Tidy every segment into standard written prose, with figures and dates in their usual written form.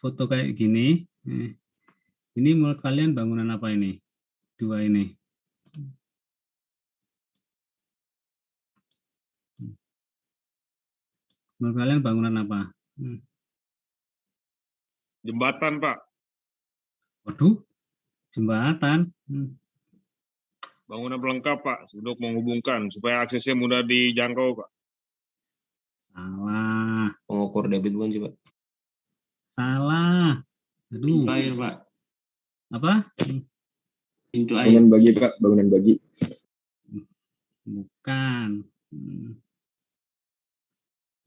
foto kayak gini. Ini menurut kalian bangunan apa ini? Dua ini. Menurut kalian bangunan apa? Jembatan, Pak. Waduh, jembatan. Bangunan pelengkap, Pak, untuk menghubungkan supaya aksesnya mudah dijangkau, Pak. Salah. Pengukur debit bukan sih, Pak? Salah. Aduh. Pintu air, Pak. Apa? Pintu air. Bangunan bagi, Pak. Bangunan bagi. Bukan.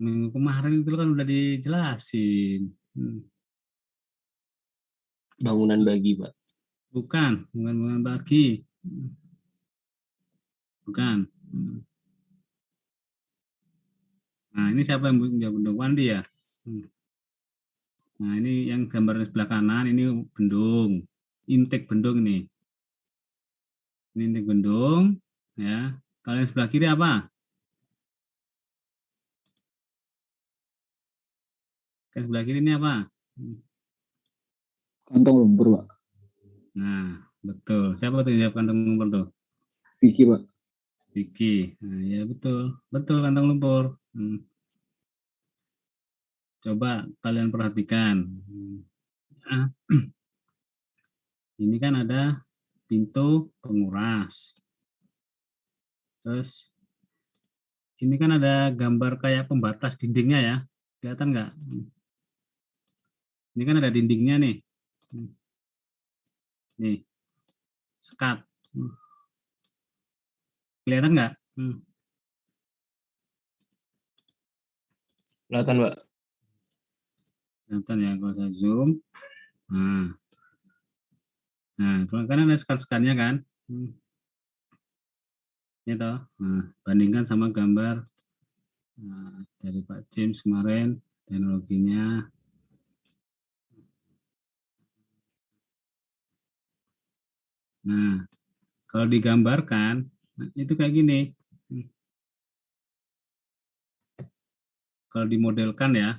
Minggu kemarin itu kan udah dijelasin. Bangunan bagi, Pak. Bukan bangunan bagi. Bukan. Nah, ini siapa yang jawab bendung? Wandi ya? Nah, ini yang gambar sebelah kanan, ini bendung. Intake bendung ini. Ini intake bendung. Ya. Kalau yang sebelah kiri apa? Yang sebelah kiri ini apa? Kantong lumpur, Pak. Nah, betul. Siapa tuh yang jawab kantong lumpur tuh? Vicky, Pak. Vicky. Nah, ya betul. Betul kantong lumpur. Coba kalian perhatikan. Ini kan ada pintu penguras. Terus ini kan ada gambar kayak pembatas dindingnya ya. Kelihatan nggak? Ini kan ada dindingnya nih. Nih. Sekat. Kelihatan nggak? Kelihatan, Pak. Kelihatan ya kalau saya zoom. Nah, kan ada sekat-sekatnya kan? Ini toh. Nah, bandingkan sama gambar dari Pak James kemarin teknologinya. Nah, kalau digambarkan itu kayak gini. Kalau dimodelkan ya,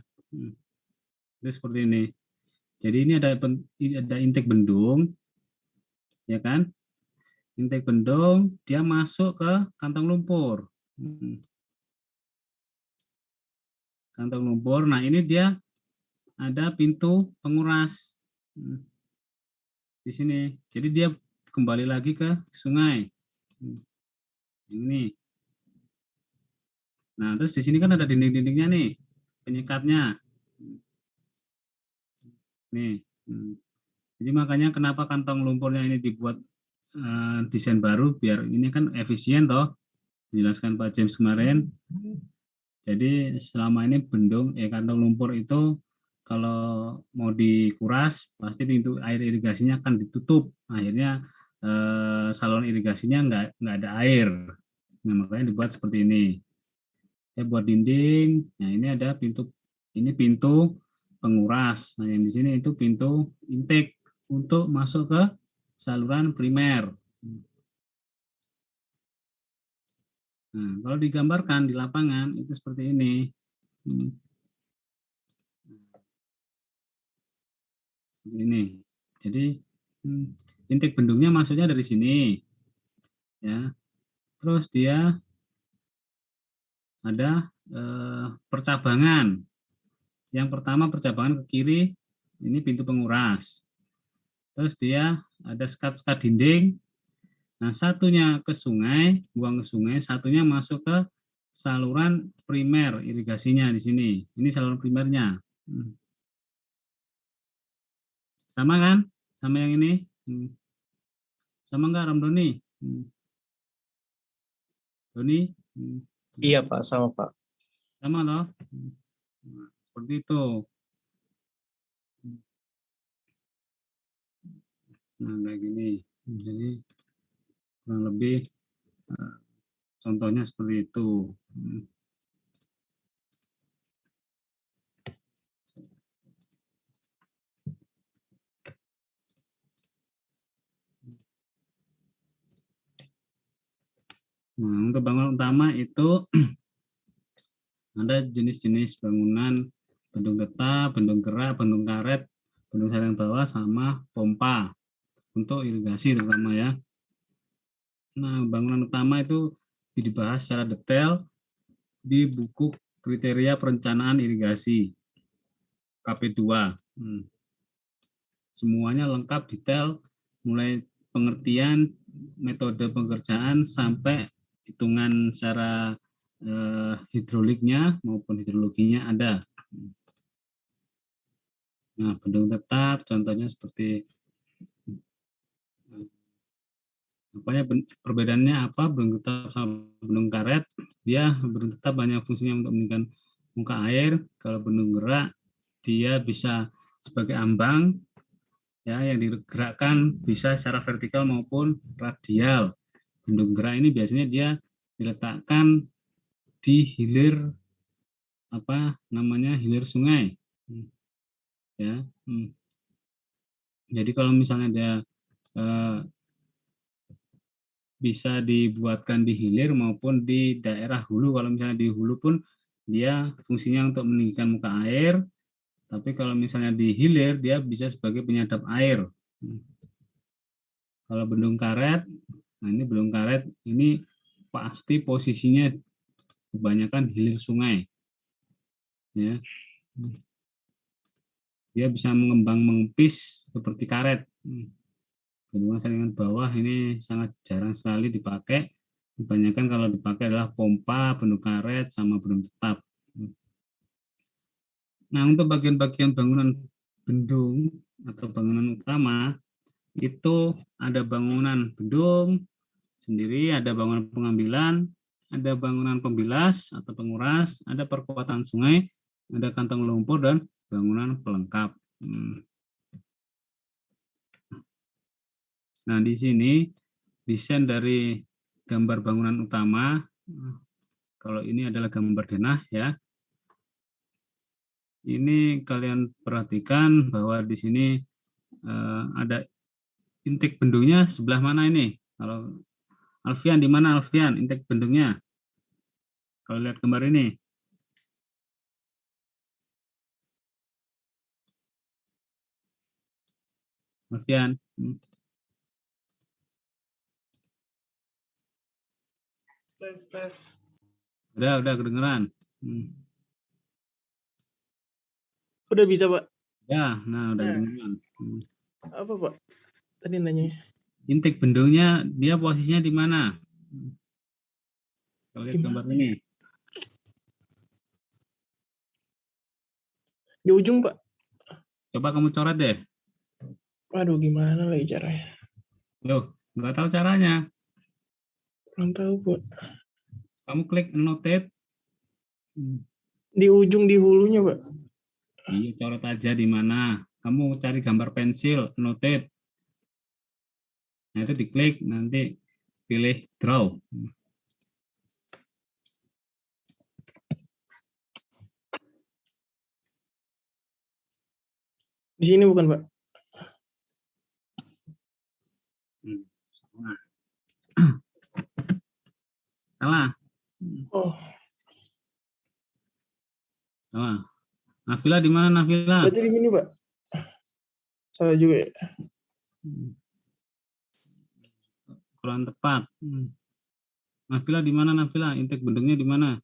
itu seperti ini. Jadi ini ada intake bendung, ya kan? Intake bendung, dia masuk ke kantong lumpur. Kantong lumpur. Nah, ini dia ada pintu penguras di sini. Jadi dia kembali lagi ke sungai. Ini. Nah, terus di sini kan ada dinding-dindingnya nih, penyekatnya. Nih. Jadi makanya kenapa kantong lumpurnya ini dibuat desain baru, biar ini kan efisien toh, dijelaskan Pak James kemarin. Jadi selama ini kantong lumpur itu kalau mau dikuras pasti pintu air irigasinya akan ditutup, akhirnya saluran irigasinya nggak ada air. Nah, makanya dibuat seperti ini. Ya, buat dinding. Nah, ini ada pintu penguras. Nah, yang di sini itu pintu intake untuk masuk ke saluran primer. Nah, kalau digambarkan di lapangan itu seperti ini. Ini. Jadi intake bendungnya masuknya dari sini. Ya. Terus dia ada percabangan. Yang pertama percabangan ke kiri, ini pintu penguras. Terus dia ada sekat-sekat dinding. Nah, satunya ke sungai, buang ke sungai, satunya masuk ke saluran primer irigasinya di sini. Ini saluran primernya. Sama kan? Sama yang ini? Sama enggak, Ram Doni? Doni? Iya, Pak, sama, Pak. Sama toh? Nah, seperti itu. Nah, kayak gini. Jadi kurang lebih contohnya seperti itu. Nah, untuk bangunan utama itu ada jenis-jenis bangunan bendung tetap, bendung gerak, bendung karet, bendung saringan bawah, sama pompa untuk irigasi terutama ya. Nah, bangunan utama itu dibahas secara detail di buku kriteria perencanaan irigasi KP2. Semuanya lengkap, detail, mulai pengertian, metode pengerjaan, sampai hitungan secara hidroliknya maupun hidrologinya ada. Nah, bendung tetap contohnya seperti perbedaannya apa bendung tetap sama bendung karet. Dia bendung tetap hanya fungsinya untuk meninggikan muka air. Kalau bendung gerak dia bisa sebagai ambang ya, yang digerakkan bisa secara vertikal maupun radial. Bendung gerak ini biasanya dia diletakkan di hilir hilir sungai ya. Jadi kalau misalnya dia bisa dibuatkan di hilir maupun di daerah hulu. Kalau misalnya di hulu pun dia fungsinya untuk meninggikan muka air, tapi kalau misalnya di hilir dia bisa sebagai penyadap air. Kalau bendung karet, nah ini bendung karet ini pasti posisinya kebanyakan hilir sungai ya. Dia bisa mengembang mengempis seperti karet. Bendungan saringan bawah ini sangat jarang sekali dipakai. Kebanyakan kalau dipakai adalah pompa, bendung karet, sama bendung tetap. Nah, untuk bagian-bagian bangunan bendung atau bangunan utama itu ada bangunan bendung sendiri, ada bangunan pengambilan, ada bangunan pembilas atau penguras, ada perkuatan sungai, ada kantong lumpur, dan bangunan pelengkap. Nah, di sini desain dari gambar bangunan utama. Kalau ini adalah gambar denah ya. Ini kalian perhatikan bahwa di sini ada intake bendungnya sebelah mana ini? Kalau Alfian, di mana Alfian intake bendungnya? Kalau lihat gambar ini. Alfian. Tes. Udah kedengeran. Udah bisa, Pak. Ya, nah udah kedengeran. Apa, Pak? Tadi nanya. Intake bendungnya dia posisinya di mana? Kalau lihat gambar ini. Di ujung, Pak. Coba kamu coret deh. Waduh, gimana lagi caranya? Loh, nggak tahu caranya. Kurang tahu, Pak. Kamu klik annotate. Di ujung di hulunya, Pak. Iya, coret aja di mana. Kamu cari gambar pensil, annotate. Nah, itu diklik, nanti pilih draw. Di sini bukan, Pak? Salah. Oh. Salah. Nafila di mana, Nafila? Berarti di sini, Pak. Salah juga ya. Kurang tepat. Nafila di mana, Nafila? Intake bendungnya di mana?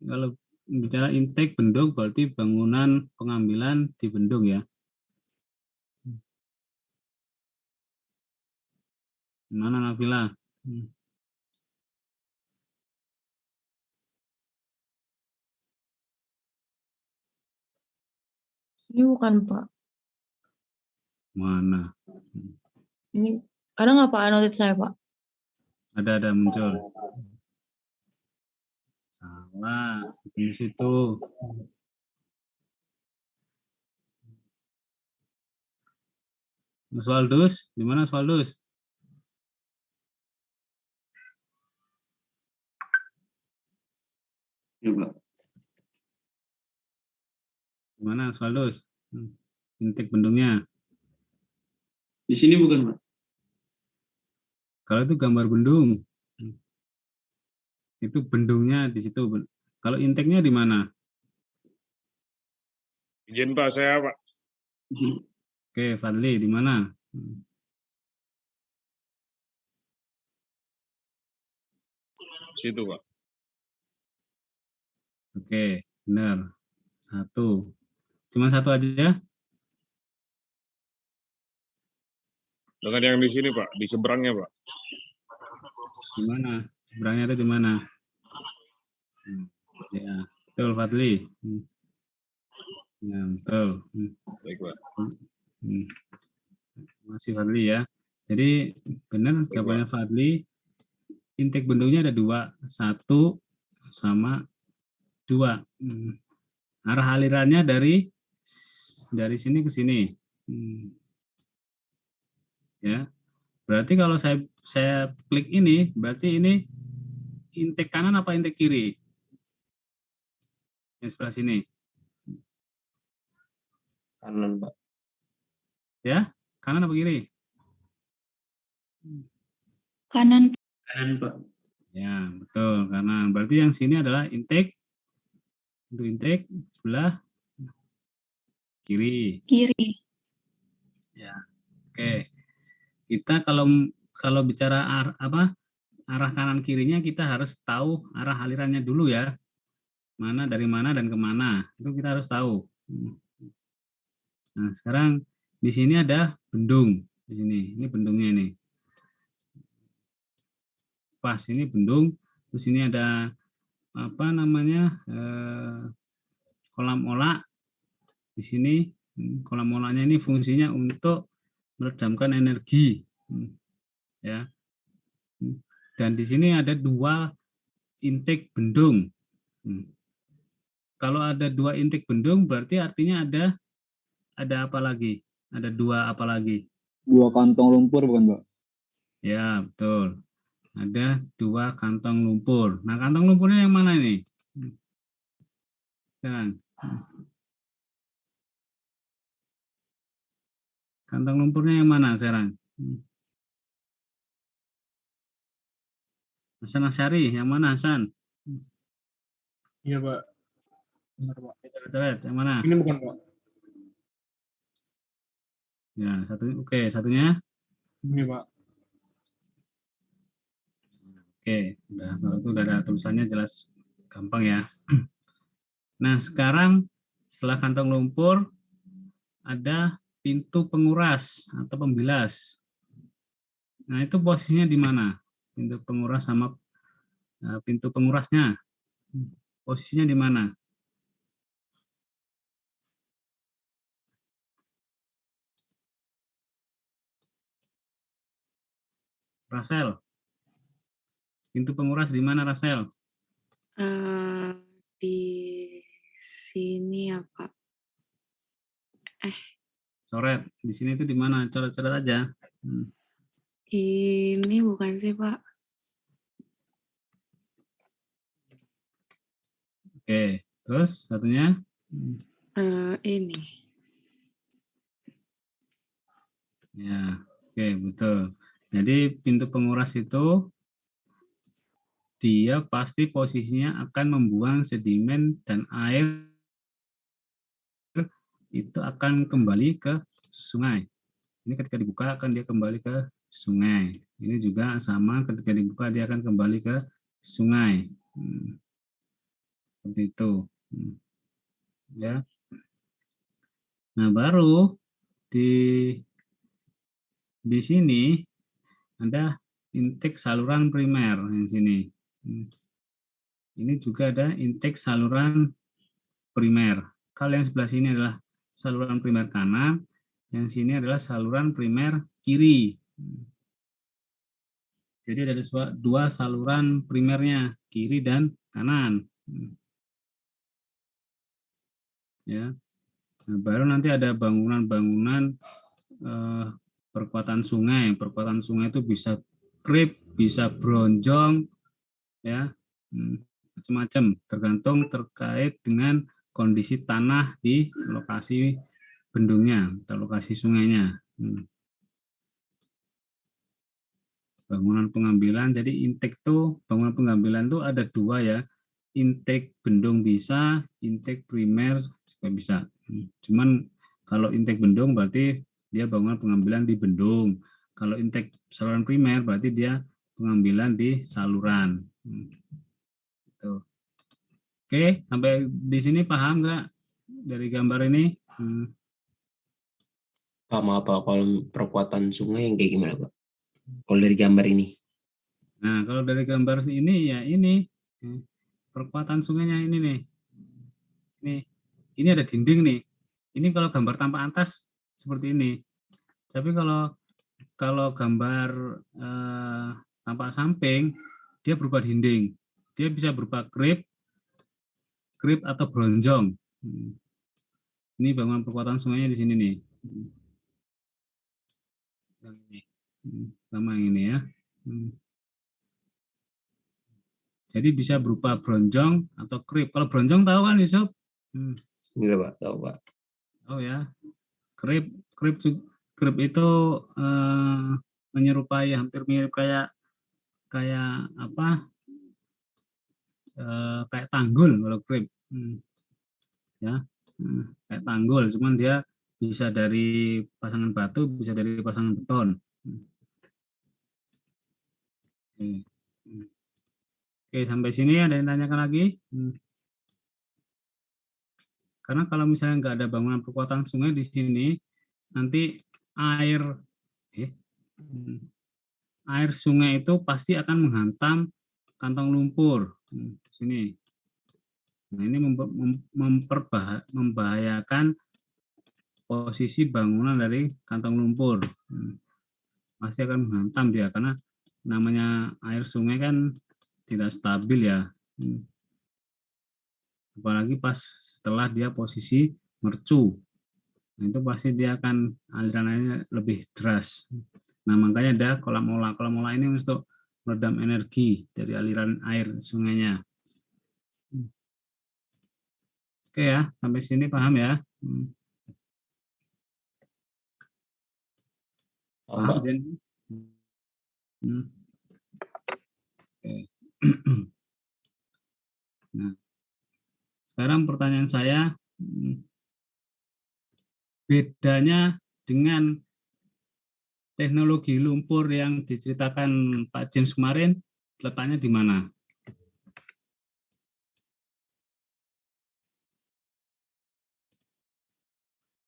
Kalau bicara intake bendung berarti bangunan pengambilan di bendung ya. Mana Nafila? Ini bukan, Pak. Mana? Ini ada nggak Pak annotate saya, Pak? Ada muncul. Salah, di situ. Mas Waldus, di mana Mas Waldus? Coba. Di mana Mas Waldus? Intake bendungnya. Di sini bukan, Pak? Kalau itu gambar bendung. Itu bendungnya di situ. Kalau intake-nya di mana? Izin Pak, saya Pak. Oke, Fadli di mana? Situ Pak. Oke, benar. Satu. Cuma satu aja? Dengan yang di sini Pak, di seberangnya Pak. Di mana? Seberangnya itu di mana? Ya, betul Fadli. Ya, betul. Baik Pak. Masih Fadli ya. Jadi benar jawabannya Fadli. Intake bendungnya ada dua, 1 sama 2. Arah alirannya dari sini ke sini. Ya. Berarti kalau saya klik ini, berarti ini intake kanan apa intake kiri? Yang sebelah sini. Kanan, Pak. Ya, kanan apa kiri? Kanan. Kanan, Pak. Ya, betul, kanan. Berarti yang sini adalah intake. Untuk intake sebelah kiri. Kiri. Ya. Oke. Kita kalau bicara arah kanan kirinya kita harus tahu arah alirannya dulu ya. Dari mana dan kemana. Itu kita harus tahu. Nah, sekarang di sini ada bendung. Di sini, ini bendungnya ini. Pas ini bendung, terus ini ada kolam olah. Di sini kolam olahnya ini fungsinya untuk meredamkan energi, ya. Dan di sini ada 2 intake bendung. Kalau ada 2 intake bendung, berarti artinya ada apa lagi? Ada 2 apa lagi? 2 kantong lumpur bukan, Pak? Ya, betul. Ada 2 kantong lumpur. Nah, kantong lumpurnya yang mana ini? Sekarang. Kantong lumpurnya yang mana sekarang? Hasan Asyari, yang mana Hasan? Iya, Pak. Benar, Pak. Coret, yang mana? Ini bukan, Pak. Ya, satunya. Ini, Pak. Oke, kalau itu udah ada tulisannya jelas, gampang ya. Nah, sekarang setelah kantong lumpur ada pintu penguras atau pembilas. Nah, itu posisinya di mana? Pintu penguras sama pintu pengurasnya. Posisinya di mana? Rasel. Pintu penguras di mana, Rasel? Di sini ya, Pak. Coret. Di sini itu di mana? Coret-coret aja. Ini bukan sih, Pak. Oke, terus satunya? Ini. Ya, oke, betul. Jadi pintu penguras itu dia pasti posisinya akan membuang sedimen dan air itu akan kembali ke sungai. Ini ketika dibuka akan dia kembali ke sungai. Ini juga sama, ketika dibuka dia akan kembali ke sungai. Seperti itu. Ya. Nah, baru di sini ada intake saluran primer yang sini. Ini juga ada intake saluran primer. Kalau yang sebelah sini adalah saluran primer kanan, yang sini adalah saluran primer kiri. Jadi ada 2 saluran primernya, kiri dan kanan. Ya. Nah, baru nanti ada bangunan-bangunan perkuatan sungai. Perkuatan sungai itu bisa krip, bisa bronjong, ya, macam-macam, tergantung terkait dengan kondisi tanah di lokasi bendungnya atau lokasi sungainya. Bangunan pengambilan, jadi intake tuh, bangunan pengambilan tuh ada 2 ya. Intake bendung bisa, intake primer supaya bisa. Cuman kalau intake bendung berarti dia bangunan pengambilan di bendung. Kalau intake saluran primer berarti dia pengambilan di saluran. Tuh. Oke, sampai di sini paham nggak dari gambar ini? Pak, maaf Pak, kalau perkuatan sungai yang kayak gimana Pak? Kalau dari gambar ini. Nah, kalau dari gambar ini ya ini perkuatan sungainya ini nih. Ini ada dinding nih. Ini kalau gambar tampak atas seperti ini. Tapi kalau gambar tampak samping, dia berupa dinding. Dia bisa berupa krip atau bronjong. Ini bangunan perkuatan sungainya di sini nih. Yang ini. Sama yang ini ya. Jadi bisa berupa bronjong atau krip. Kalau bronjong tahu kan Yusuf? Enggak Pak, tahu Pak. Oh ya, krip itu menyerupai, hampir mirip kayak apa? Kayak tanggul kalau krip. Ya, kayak tanggul, cuman dia bisa dari pasangan batu, bisa dari pasangan beton. Oke, sampai sini ada yang tanyakan lagi? Karena kalau misalnya nggak ada bangunan perkuatan sungai di sini, nanti air sungai itu pasti akan menghantam kantong lumpur. Sini. Nah, ini membahayakan posisi bangunan dari kantong lumpur. Pasti akan menghantam dia, karena namanya air sungai kan tidak stabil ya. Apalagi pas setelah dia posisi mercu. Nah, itu pasti dia akan aliran airnya lebih deras. Nah, makanya ada kolam olah. Kolam olah ini untuk meredam energi dari aliran air sungainya. Oke ya, sampai sini paham ya? Paham, Jen? Oke. Nah, sekarang pertanyaan saya, bedanya dengan teknologi lumpur yang diceritakan Pak James kemarin, letaknya di mana?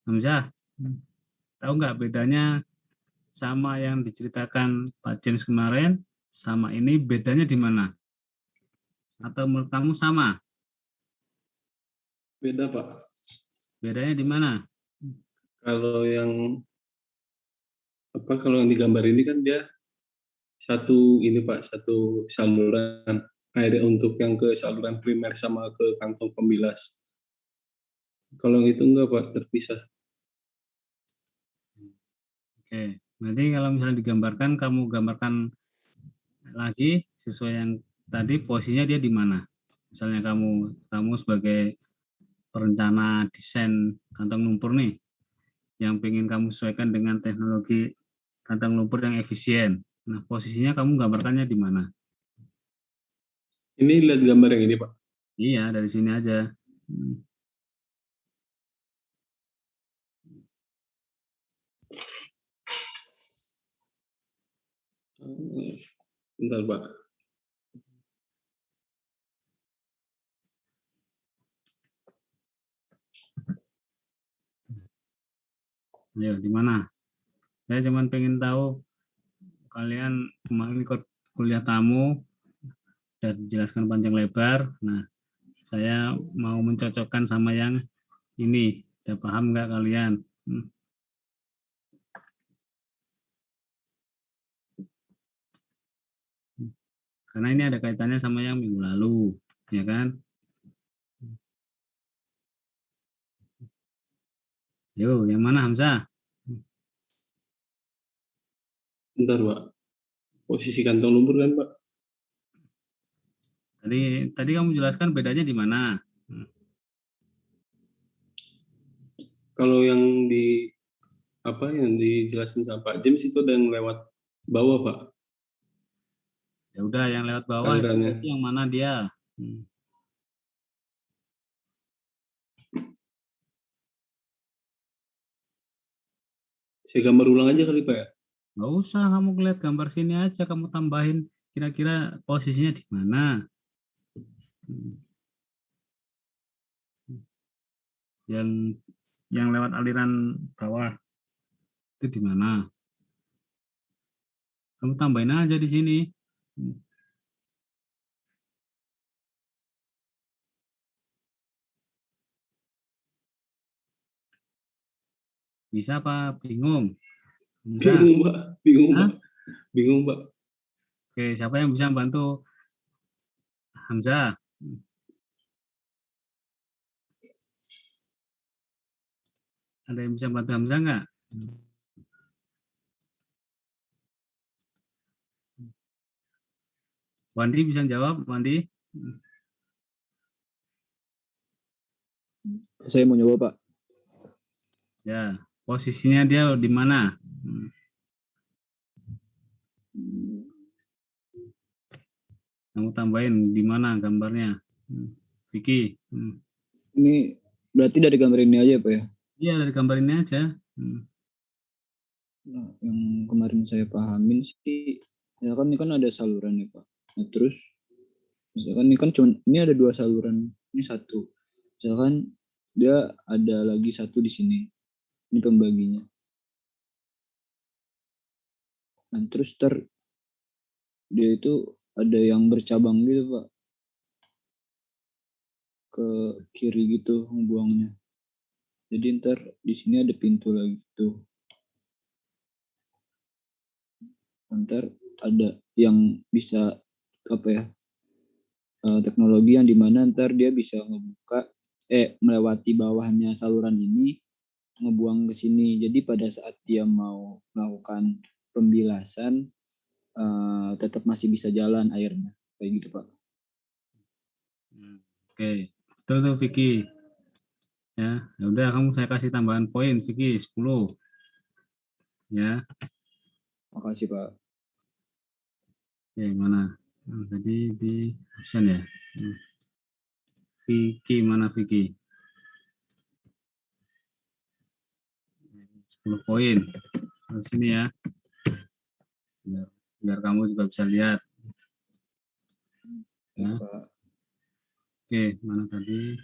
Hamzah, tahu nggak bedanya sama yang diceritakan Pak James kemarin, sama ini bedanya di mana? Atau menurut kamu sama? Beda Pak. Bedanya di mana? Kalau yang digambar ini kan dia satu saluran air untuk yang ke saluran primer sama ke kantong pembilas. Kalau yang itu enggak Pak, terpisah. Oke, nanti kalau misalnya digambarkan, kamu gambarkan lagi sesuai yang tadi, posisinya dia di mana? Misalnya kamu sebagai perencana desain kantong lumpur nih, yang pengen kamu sesuaikan dengan teknologi kantong lumpur yang efisien. Nah, posisinya kamu gambarkannya di mana? Ini lihat gambar yang ini Pak. Iya, dari sini aja. Bentar Pak. Ayo, di mana? Saya cuma pengen tahu kalian kemarin ikut kuliah tamu dan dijelaskan panjang lebar. Nah, saya mau mencocokkan sama yang ini. Udah paham nggak kalian? Karena ini ada kaitannya sama yang minggu lalu, ya kan? Yo, yang mana Hamzah? Bentar Pak. Posisi kantong lumpur kan Pak? Tadi kamu jelaskan bedanya di mana? Kalau yang yang dijelasin sama Pak James itu ada yang lewat bawah Pak. Ya udah, yang lewat bawah Alirannya. itu yang mana dia? Saya gambar ulang aja kali Pak ya. Nggak usah kamu lihat gambar sini aja, kamu tambahin kira-kira posisinya di mana. Yang lewat aliran bawah itu di mana? Kamu tambahin aja di sini. Bisa apa? Bingung? Enggak. Bingung Pak, bingung Hah? Pak, bingung Pak. Oke, siapa yang bisa bantu Hamzah? Ada yang bisa bantu Hamzah nggak? Wandi bisa jawab, Wandi? Saya mau nyoba, Pak. Ya, posisinya dia di mana? Kamu tambahin di mana gambarnya? Vicky. Ini berarti dari gambar ini aja, Pak ya? Iya, dari gambar ini aja. Nah, yang kemarin saya pahamin sih, ya kan ini kan ada saluran nih Pak. Nah terus, misalkan ini kan cuma ini ada 2 saluran, ini 1. Misalkan dia ada lagi 1 di sini, ini pembaginya. Nah terus dia itu ada yang bercabang gitu Pak, ke kiri gitu ngebuangnya. Jadi ntar di sini ada pintu lagi tuh. Ntar ada yang bisa apa ya, teknologi yang dimana ntar dia bisa ngebuka melewati bawahnya saluran ini ngebuang ke sini. Jadi pada saat dia mau melakukan pembilasan tetap masih bisa jalan airnya kayak gitu Pak. Oke, betul tuh Vicky. Ya, udah kamu saya kasih tambahan poin Vicky 10. Ya. Makasih Pak. Oke, mana? Tadi di absen ya. Vicky mana Vicky? 10 poin. Di sini ya. Biar kamu juga bisa lihat. Ya. Oke, mana tadi?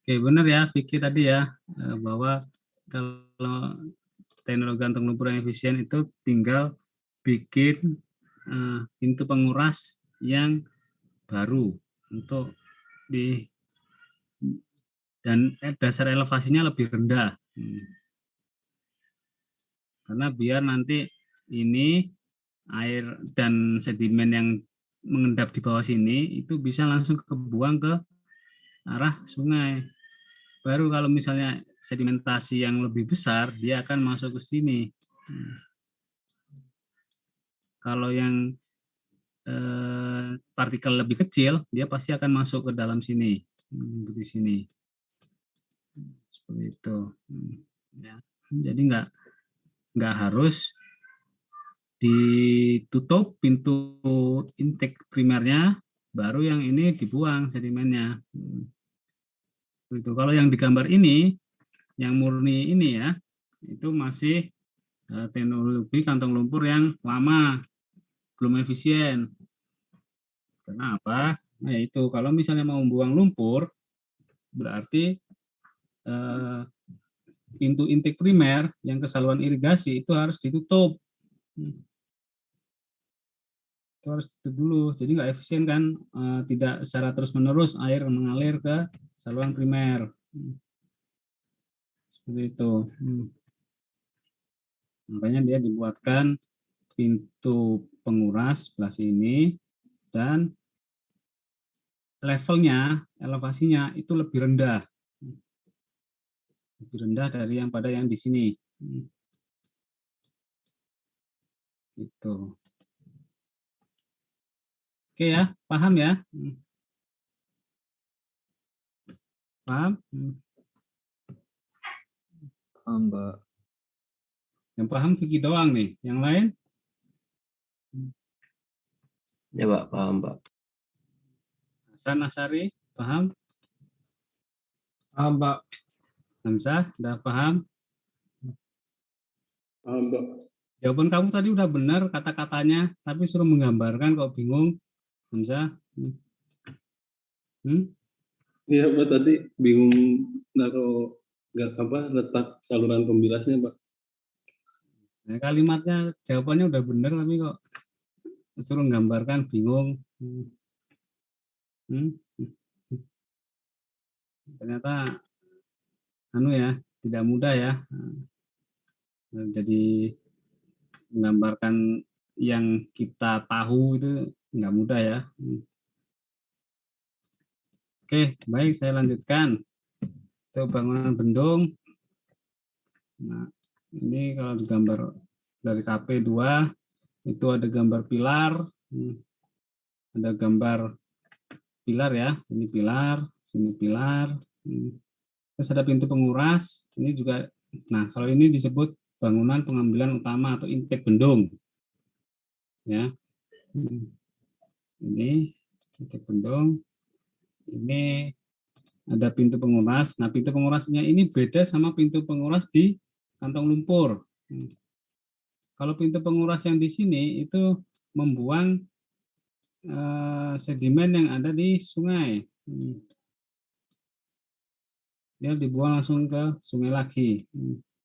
Oke, benar ya Vicky tadi ya, bahwa kalau teknologi gantung lumpur yang efisien itu tinggal bikin pintu penguras yang baru untuk dan dasar elevasinya lebih rendah. Karena biar nanti ini air dan sedimen yang mengendap di bawah sini itu bisa langsung kebuang ke arah sungai. Baru kalau misalnya sedimentasi yang lebih besar, dia akan masuk ke sini. Kalau yang partikel lebih kecil, dia pasti akan masuk ke dalam sini, di sini. Seperti itu. Ya. Jadi nggak harus ditutup pintu intake primernya, baru yang ini dibuang sedimennya. Itu kalau yang digambar ini, yang murni ini ya, itu masih teknologi kantong lumpur yang lama, belum efisien. Kenapa? Nah itu kalau misalnya mau membuang lumpur, berarti pintu intake primer yang ke saluran irigasi itu harus ditutup. Itu harus ditutup dulu, jadi nggak efisien kan, tidak secara terus-menerus air mengalir ke saluran primer. Seperti itu. Makanya dia dibuatkan pintu penguras sebelah sini dan levelnya, elevasinya itu lebih rendah. Lebih rendah dari yang pada yang di sini. Gitu. Oke ya, paham ya? Paham? Paham Pak. Yang paham Vicky doang nih, yang lain? Ya Pak, paham Pak. Hasan Asari, paham? Paham Pak. Hamzah, udah paham? Paham, Pak. Jawaban kamu tadi udah benar kata-katanya, tapi suruh menggambarkan kok bingung, Hamzah. Iya, Pak, tadi bingung naruh nggak apa letak saluran pembilasnya, Pak. Nah, kalimatnya jawabannya udah benar tapi kok suruh menggambarkan bingung. Ternyata tidak mudah ya. Jadi menggambarkan yang kita tahu itu nggak mudah ya. Oke, baik, saya lanjutkan. Itu bangunan bendung. Nah, ini kalau digambar dari KP2 itu ada gambar pilar, ada gambar pilar ya, ini pilar, sini pilar. Terus ada pintu penguras, ini juga. Nah, kalau ini disebut bangunan pengambilan utama atau intake bendung. Ya. Ini intake bendung. Ini ada pintu penguras. Nah, pintu pengurasnya ini beda sama pintu penguras di kantong lumpur. Kalau pintu penguras yang di sini itu membuang sedimen yang ada di sungai. Dia dibuang langsung ke sungai lagi.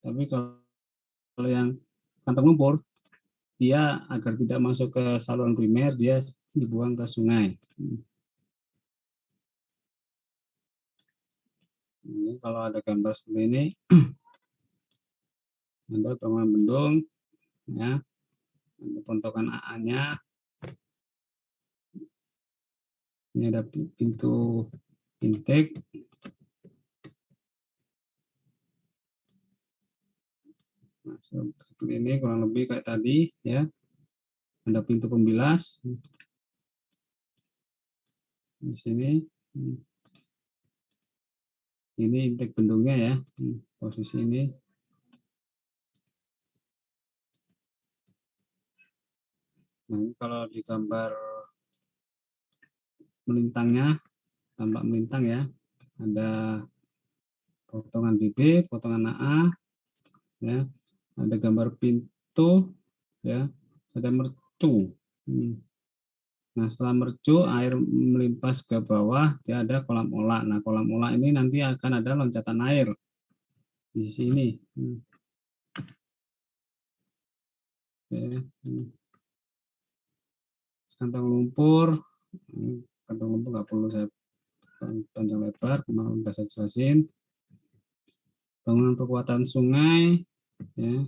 Tapi kalau yang kantong lumpur, dia agar tidak masuk ke saluran primer, dia dibuang ke sungai. Ini kalau ada gambar seperti ini, ada bangunan bendung, ya, ada pentokan AA-nya, ini ada pintu intake, nah, seperti ini kurang lebih kayak tadi, ya, ada pintu pembilas di sini, ini intake bendungnya ya, posisi ini. Nah, kalau di gambar melintangnya, tampak melintang ya, ada potongan BB, potongan AA, ya, ada gambar pintu, ya, ada mercu. Nah, setelah mercu, air melimpas ke bawah, dia ada kolam olah. Nah, kolam olah ini nanti akan ada loncatan air di sini. Kantong lumpur nggak perlu saya panjang lebar, kemarin udah saya jelasin. Bangunan kekuatan sungai, ya,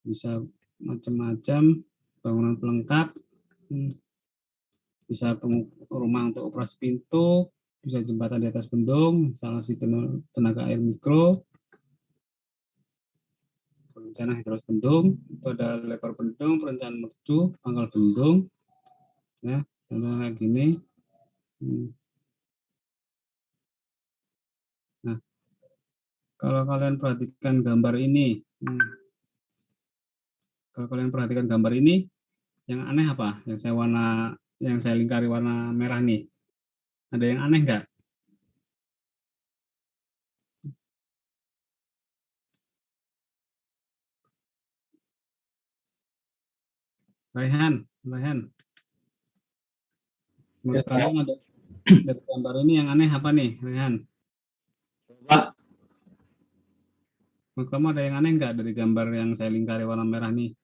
bisa macam-macam. Bangunan pelengkap, bisa rumah untuk operasi pintu, bisa jembatan di atas bendung, instalasi tenaga air mikro, perencanaan hidrolis bendung, itu ada lebar bendung, perencanaan mercu, pangkal bendung, ya, dan kayak gini. Nah, kalau kalian perhatikan gambar ini, yang aneh apa? Yang saya lingkari warna merah nih. Ada yang aneh nggak? Raihan. Menurut kalian ada dari gambar ini yang aneh apa nih, Raihan? Pak, Menurut kamu ada yang aneh nggak dari gambar yang saya lingkari warna merah nih?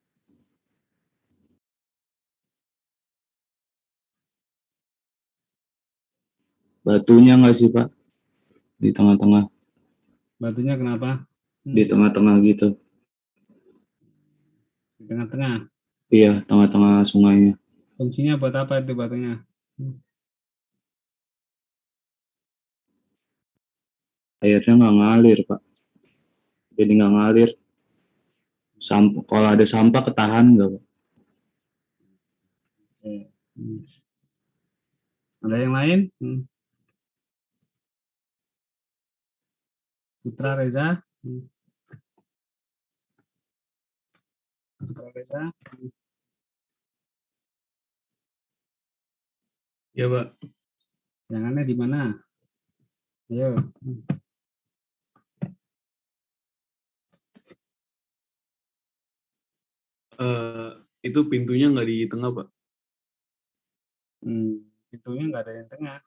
Batunya nggak sih, Pak? Di tengah-tengah. Batunya kenapa? Di tengah-tengah gitu. Di tengah-tengah. Iya, tengah-tengah sungainya. Fungsinya buat apa itu batunya? Airnya nggak ngalir, Pak. Jadi nggak ngalir. Kalau ada sampah ketahan nggak, Pak? Ada yang lain? Putra Reza? Putra Reza? Ya, Pak. Yang aneh di mana? Ayo. itu pintunya nggak di tengah, Pak. Pintunya nggak ada yang tengah.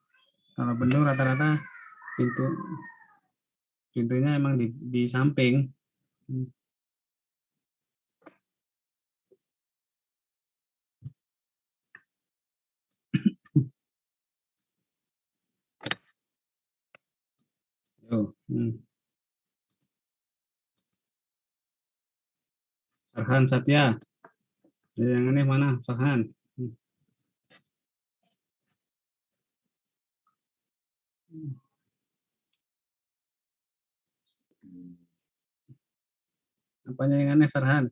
Kalau bendung rata-rata pintunya emang di samping. Yo, Farhan Satya. Yang ini mana? Farhan. Apanya yang aneh, Farhan?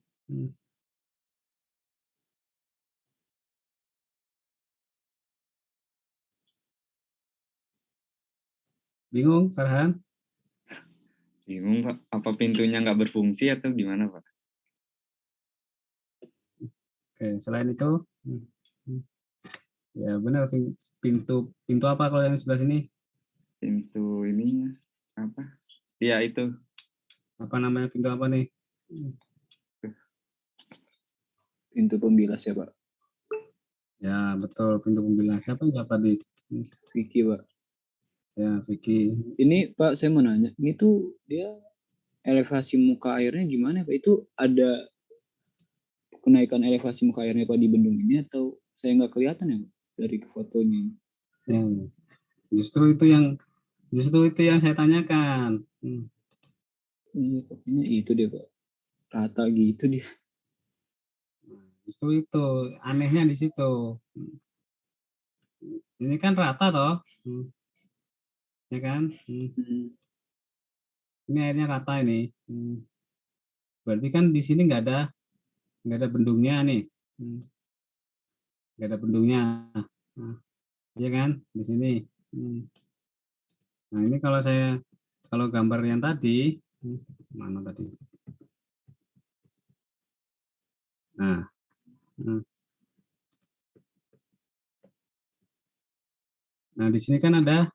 Bingung, Farhan? Bingung Pak, apa pintunya nggak berfungsi atau gimana Pak? Oke, selain itu, ya benar, pintu apa kalau yang sebelah sini? Pintu ininya apa? Iya itu. Apa namanya, pintu apa nih? Pintu pembilas ya Pak. Ya betul, pintu pembilas. Siapa yang jawab tadi? Vicky Pak. Ya, Vicky. Ini Pak saya mau nanya, ini tuh dia elevasi muka airnya gimana Pak? Itu ada kenaikan elevasi muka airnya Pak di bendung ini atau saya nggak kelihatan ya Pak dari fotonya? Ya, justru itu yang saya tanyakan. Iya, pokoknya itu deh Pak. Rata gitu dia. Justru itu anehnya di situ. Ini kan rata toh, ya kan? Ini airnya rata ini. Berarti kan di sini nggak ada bendungnya nih, nggak ada bendungnya, ya kan? Di sini. Nah ini kalau gambar yang tadi, mana tadi? Nah di sini kan ada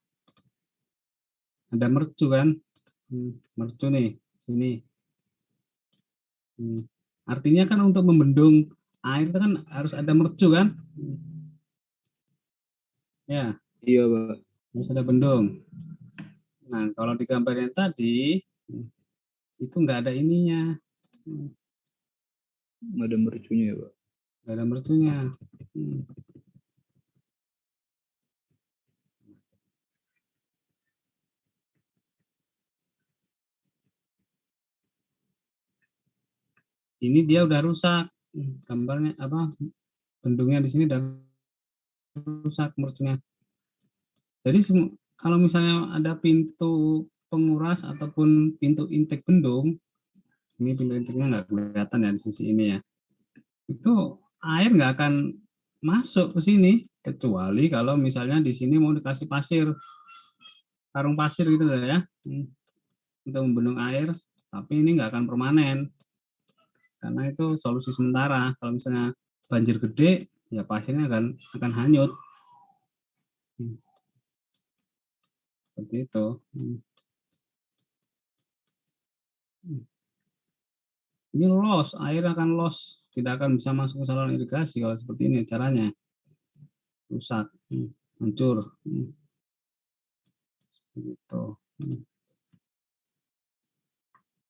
mercu kan, mercu nih sini. Artinya kan untuk membendung air itu kan harus ada mercu kan? Ya. Iya Pak. Harus ada bendung. Nah kalau di gambar yang tadi itu nggak ada ininya. Nggak ada mercunya ya Pak. Nggak ada mercunya. Ini dia udah rusak gambarnya, apa, bendungnya di sini udah rusak mercunya. Jadi kalau misalnya ada pintu penguras ataupun pintu intake bendung, ini pintu intake-nya nggak kelihatan ya di sisi ini ya, itu air nggak akan masuk ke sini kecuali kalau misalnya di sini mau dikasih pasir, karung pasir gitu ya, untuk membendung air, tapi ini nggak akan permanen karena itu solusi sementara. Kalau misalnya banjir gede, ya pasirnya akan hanyut. Seperti itu. Ini loss, air akan loss, tidak akan bisa masuk ke saluran irigasi kalau seperti ini caranya. Rusak, hancur. Seperti itu.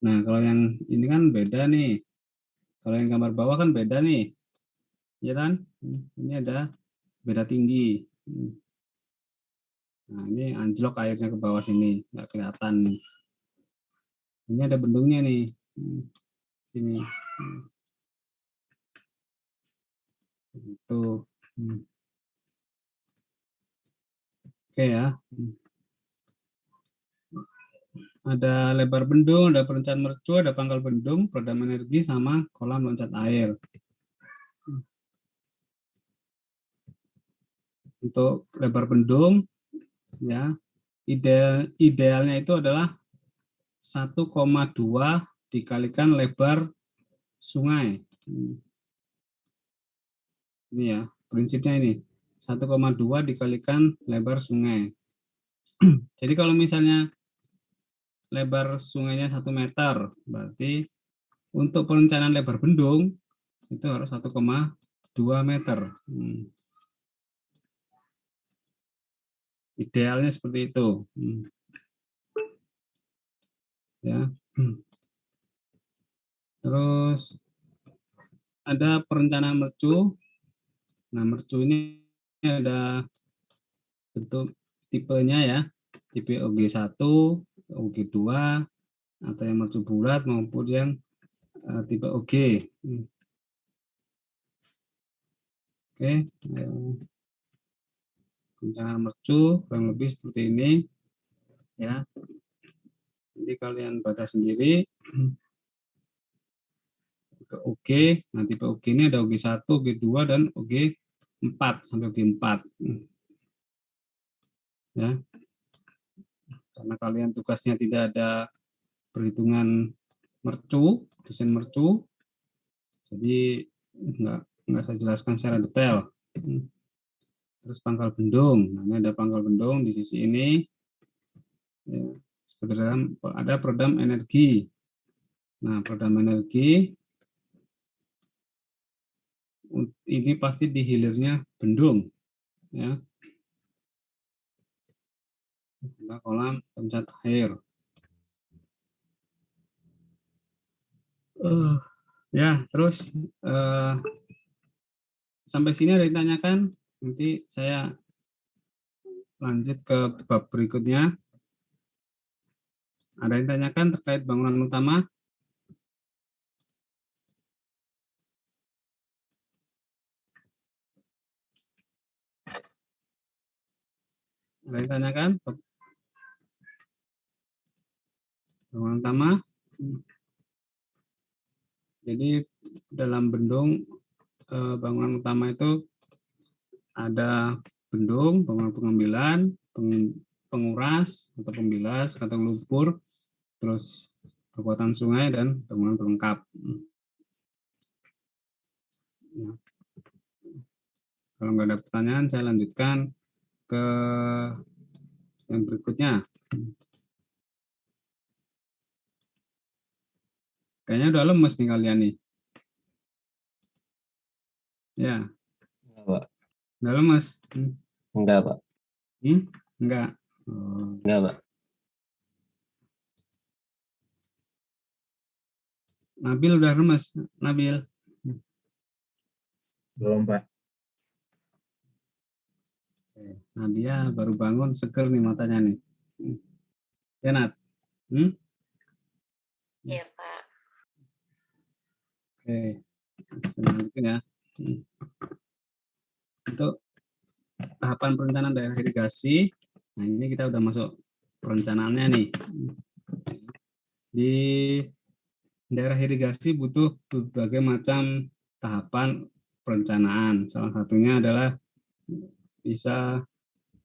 Nah, kalau yang ini kan beda nih. Kalau yang gambar bawah kan beda nih. Ya kan? Ini ada beda tinggi. Nah, ini anjlok airnya ke bawah sini, nggak kelihatan nih. Ini ada bendungnya nih. Sini. Itu. Oke ya. Ada lebar bendung, ada perencanaan mercu, ada pangkal bendung, peredam energi, sama kolam loncat air. Untuk lebar bendung, ya idealnya itu adalah 1,2 dikalikan lebar sungai. Ini ya, prinsipnya ini 1,2 dikalikan lebar sungai. Jadi kalau misalnya lebar sungainya 1 meter, berarti untuk perencanaan lebar bendung itu harus 1,2 meter. Idealnya seperti itu. Ya. Terus ada perencanaan mercu. Nah, mercu ini ada bentuk tipenya ya, tipe OG1, OG2, atau yang mercu bulat maupun yang tipe OG. Oke, perencanaan mercu kurang lebih seperti ini ya. Jadi kalian baca sendiri. Tipe OG, nah tipe OG ini ada OG1, OG2 dan OG4 sampai OG4. Ya. Karena kalian tugasnya tidak ada perhitungan mercu, desain mercu, jadi nggak saya jelaskan secara detail. Terus pangkal bendung, nah, ini ada pangkal bendung di sisi ini. Ya, ada peredam energi. Nah, peredam energi ini pasti di hilirnya bendung, ya. Ada kolam pencet air. Ya, terus sampai sini ada yang ditanyakan. Nanti saya lanjut ke bab berikutnya. Ada yang ditanyakan terkait bangunan utama? Ada yang ditanyakan? Bangunan utama. Jadi dalam bendung bangunan utama itu ada bendung, bangunan pengambilan, penguras atau pembilas, kantong lumpur, terus kekuatan sungai dan bangunan pelengkap. Ya. Kalau nggak ada pertanyaan, saya lanjutkan ke yang berikutnya. Kayaknya udah lemes nih kalian nih. Ya. Enggak, Pak. Udah lemes? Enggak, Pak. Enggak. Enggak, Pak. Nabil udah lemes, Nabil. Belum, Pak. Nadia baru bangun, seger nih matanya nih. Ya, Nat? Iya, Pak. Oke, selanjutnya ya. Untuk tahapan perencanaan daerah irigasi, nah ini kita udah masuk perencanaannya nih. Di daerah irigasi butuh berbagai macam tahapan perencanaan. Salah satunya adalah bisa,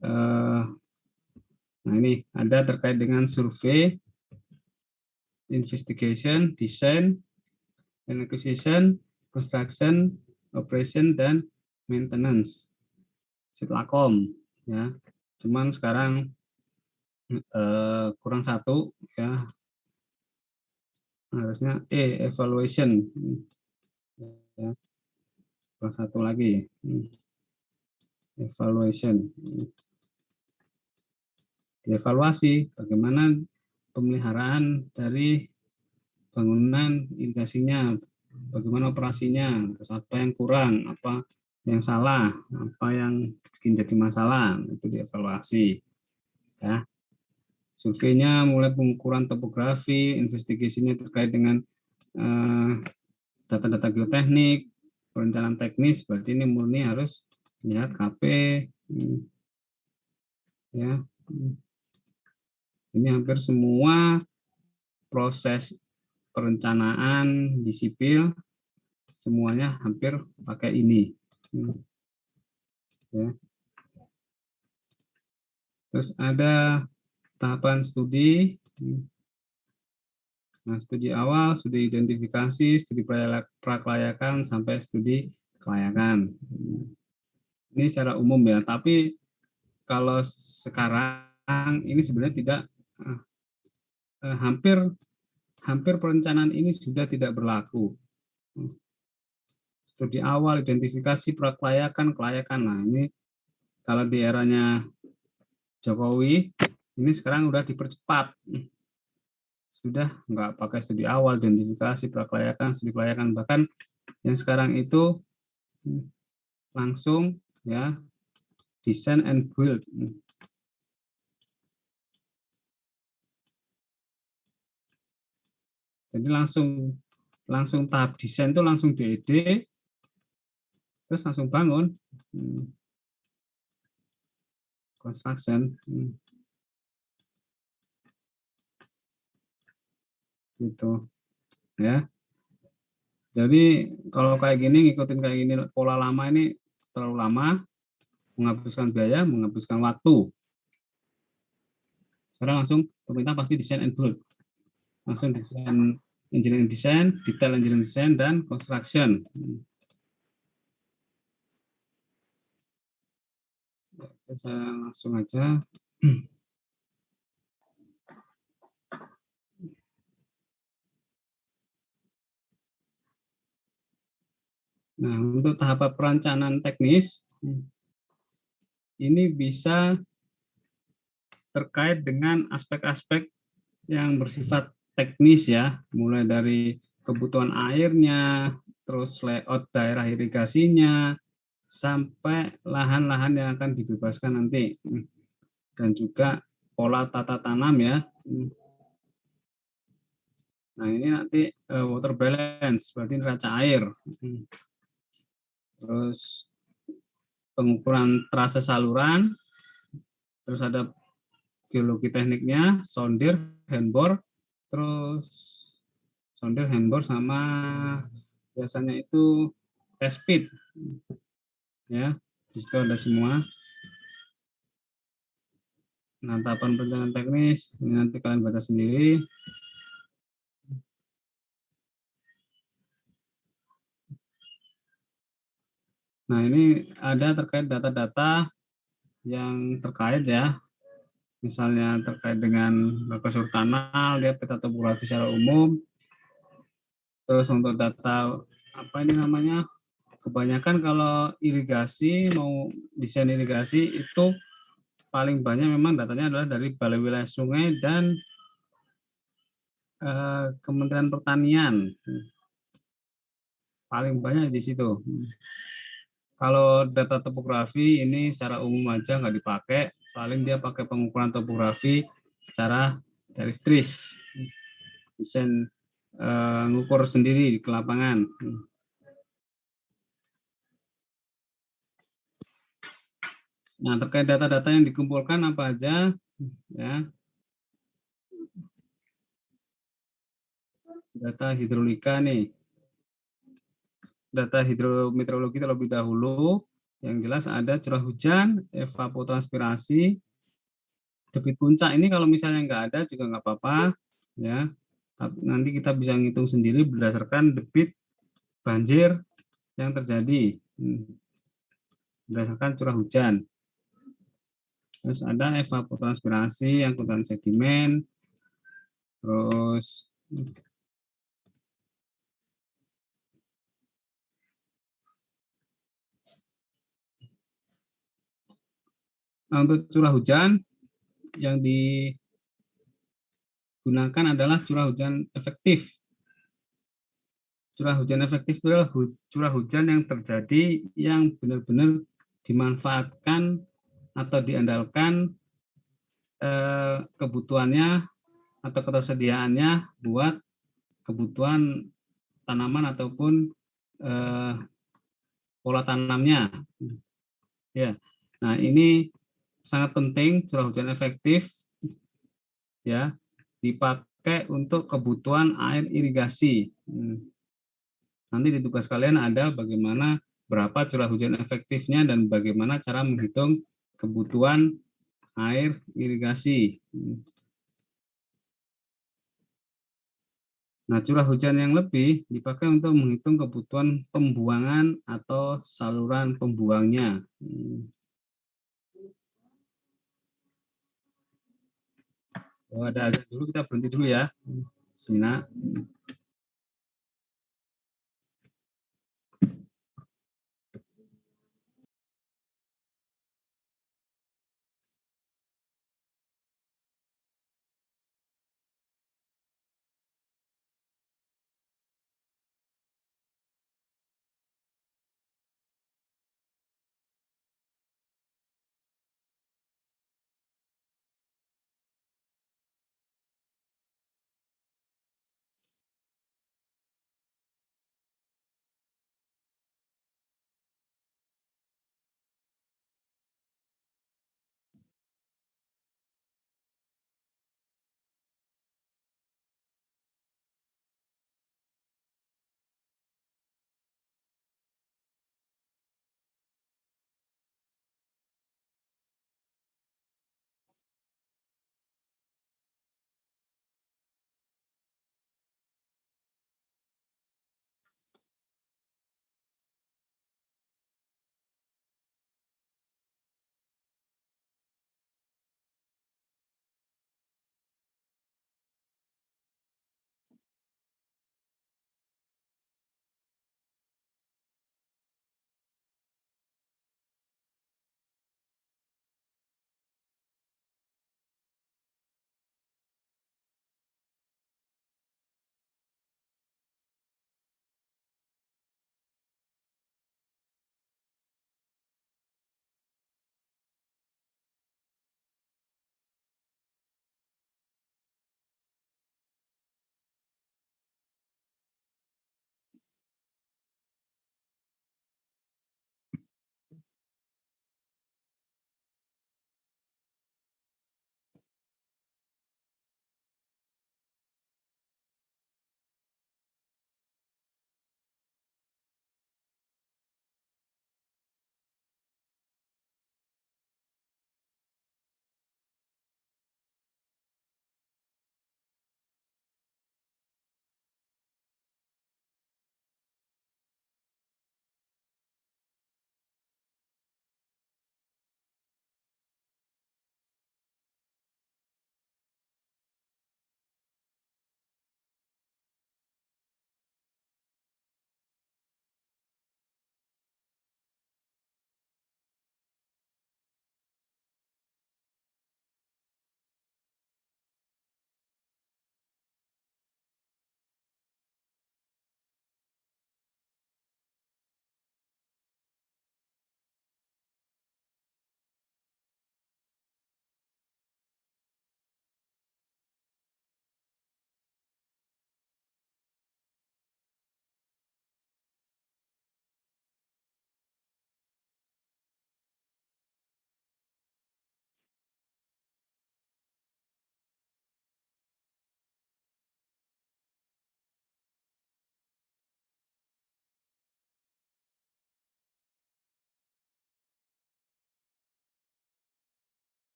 nah ini ada terkait dengan survei, investigation, design, and acquisition, construction, operation, dan maintenance. Sitlakom ya. Cuman sekarang kurang satu ya. Harusnya evaluation. Ya. Kurang satu lagi. Evaluation. Dievaluasi bagaimana pemeliharaan dari bangunan irigasinya, bagaimana operasinya, terus apa yang kurang, apa yang salah, apa yang bikin jadi masalah, itu dievaluasi. Ya. Surveinya mulai pengukuran topografi, investigasinya terkait dengan data-data geoteknik, perencanaan teknis, berarti ini murni harus lihat KP. Ya. Ini hampir semua proses perencanaan di sipil semuanya hampir pakai ini. Ya. Terus ada tahapan studi. Nah, studi awal, studi identifikasi, studi prakelayakan sampai studi kelayakan. Ini secara umum ya, tapi kalau sekarang ini sebenarnya tidak hampir perencanaan ini sudah tidak berlaku. studi awal, identifikasi, prakelayakan, kelayakan. Nah, ini kalau di eranya Jokowi, ini sekarang udah dipercepat. Sudah nggak pakai studi awal, identifikasi, prakelayakan, studi kelayakan. Bahkan yang sekarang itu langsung ya design and build. Jadi langsung tahap desain itu langsung DED, terus langsung bangun. Construction. Gitu. Ya. Jadi kalau kayak gini, ngikutin kayak gini pola lama ini terlalu lama, menghabiskan biaya, menghabiskan waktu. Sekarang langsung pemerintah pasti desain and build. Langsung desain, engineering design, detail engineering design, dan construction. Saya langsung aja. Nah, untuk tahap perencanaan teknis, ini bisa terkait dengan aspek-aspek yang bersifat teknis ya, mulai dari kebutuhan airnya, terus layout daerah irigasinya, sampai lahan-lahan yang akan dibebaskan nanti, dan juga pola tata tanam ya. Nah, ini nanti water balance, berarti neraca air. Terus pengukuran trase saluran, terus ada geologi tekniknya, sondir, handbor, terus sondir, handbor, sama biasanya itu test pit. Ya, di situ ada semua. Nah, tahapan perencanaan teknis, ini nanti kalian baca sendiri. Nah, ini ada terkait data-data yang terkait ya. Misalnya terkait dengan lokusur tanah, lihat peta topografi secara umum. Terus untuk data apa ini namanya? Kebanyakan kalau irigasi, mau desain irigasi itu paling banyak memang datanya adalah dari Balai Wilayah Sungai dan Kementerian Pertanian. Paling banyak di situ. Kalau data topografi ini secara umum aja nggak dipakai, paling dia pakai pengukuran topografi secara garis-tris, desain ngukur sendiri di lapangan. Nah, terkait data-data yang dikumpulkan apa aja, ya. Data hidrolika nih. Data hidrometeorologi terlebih dahulu, yang jelas ada curah hujan, evapotranspirasi, debit puncak ini kalau misalnya nggak ada juga nggak apa-apa, ya. Nanti kita bisa ngitung sendiri berdasarkan debit banjir yang terjadi, berdasarkan curah hujan. Terus ada evapotranspirasi, angkutan sedimen, terus nah, untuk curah hujan yang digunakan adalah curah hujan efektif. Curah hujan efektif itu adalah curah hujan yang terjadi yang benar-benar dimanfaatkan atau diandalkan kebutuhannya atau ketersediaannya buat kebutuhan tanaman ataupun pola tanamnya. Ya, nah ini sangat penting curah hujan efektif ya dipakai untuk kebutuhan air irigasi. Nanti di tugas kalian ada bagaimana berapa curah hujan efektifnya dan bagaimana cara menghitung kebutuhan air irigasi. Nah, curah hujan yang lebih dipakai untuk menghitung kebutuhan pembuangan atau saluran pembuangnya. Oh, ada azan dulu, kita berhenti dulu ya. Sina.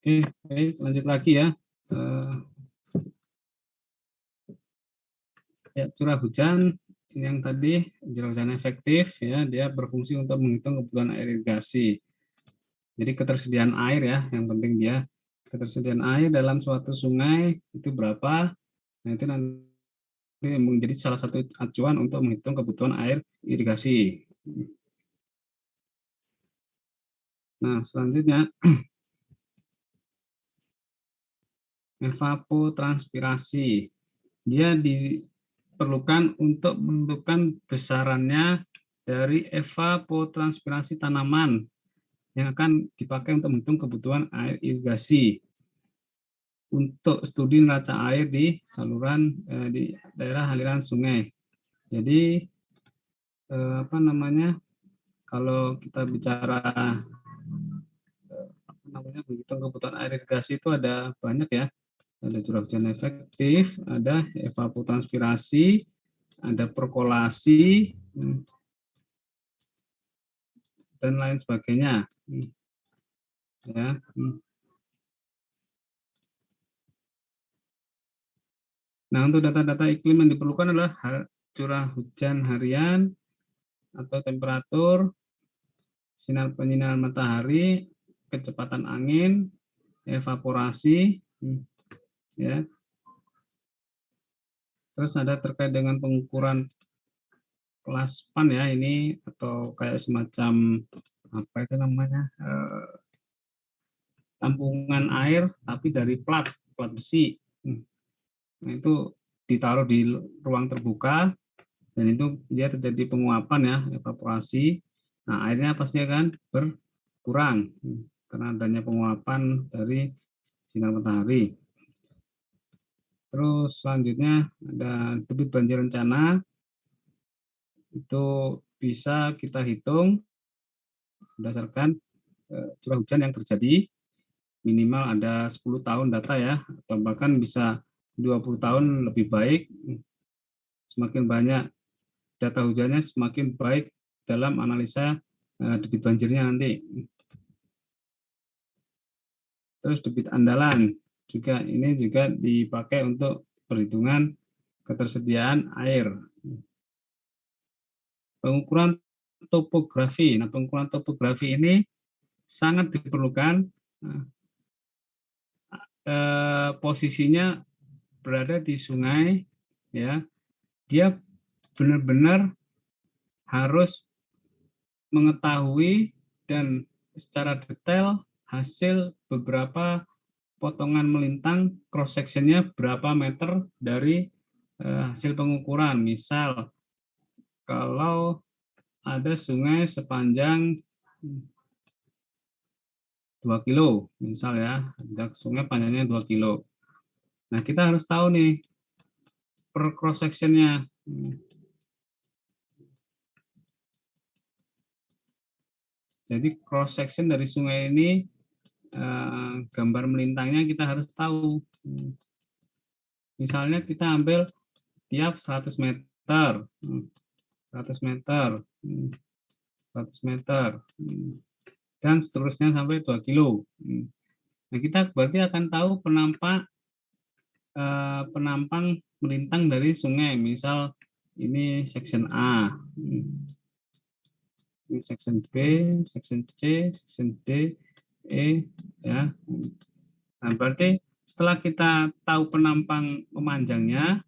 Oke, baik, lanjut lagi ya. Ya, curah hujan yang tadi curah hujan efektif ya, dia berfungsi untuk menghitung kebutuhan air irigasi. Jadi ketersediaan air ya, yang penting dia ketersediaan air dalam suatu sungai itu berapa. Nah, itu nanti menjadi salah satu acuan untuk menghitung kebutuhan air irigasi. Nah, selanjutnya evapotranspirasi. Dia diperlukan untuk menentukan besarannya dari evapotranspirasi tanaman yang akan dipakai untuk menghitung kebutuhan air irigasi untuk studi neraca air di saluran di daerah aliran sungai. Jadi apa namanya, kalau kita bicara apa namanya menghitung kebutuhan air irigasi itu ada banyak ya. Ada curah hujan efektif, ada evapotranspirasi, ada perkolasi, dan lain sebagainya. Ya. Nah, untuk data-data iklim yang diperlukan adalah curah hujan harian atau temperatur, sinar penyinaran matahari, kecepatan angin, evaporasi, ya. Terus ada terkait dengan pengukuran kelas PAN ya, ini atau kayak semacam apa itu namanya, tampungan air tapi dari plat besi. Nah, itu ditaruh di ruang terbuka dan itu dia terjadi penguapan ya, evaporasi. Nah, airnya pasti akan berkurang karena adanya penguapan dari sinar matahari. Terus selanjutnya ada debit banjir rencana. Itu bisa kita hitung berdasarkan curah hujan yang terjadi, minimal ada 10 tahun data ya, atau bahkan bisa 20 tahun lebih baik. Semakin banyak data hujannya, semakin baik dalam analisa debit banjirnya nanti. Terus debit andalan juga, ini juga dipakai untuk perhitungan ketersediaan air. Pengukuran topografi. Nah, pengukuran topografi ini sangat diperlukan. Posisinya berada di sungai, ya. Dia benar-benar harus mengetahui dan secara detail hasil beberapa potongan melintang, cross sectionnya berapa meter dari hasil pengukuran. Misal kalau ada sungai sepanjang 2 kilo, misal ya, ada sungai panjangnya 2 kilo. Nah, kita harus tahu nih per cross sectionnya. Jadi cross section dari sungai ini, gambar melintangnya kita harus tahu. Misalnya kita ambil tiap 100 meter, 100 meter, 100 meter, dan seterusnya sampai 2 kilo. Nah, kita berarti akan tahu penampang melintang dari sungai. Misal ini section A, ini section B, section C, section D, E, ya. Nah, berarti setelah kita tahu penampang pemanjangnya,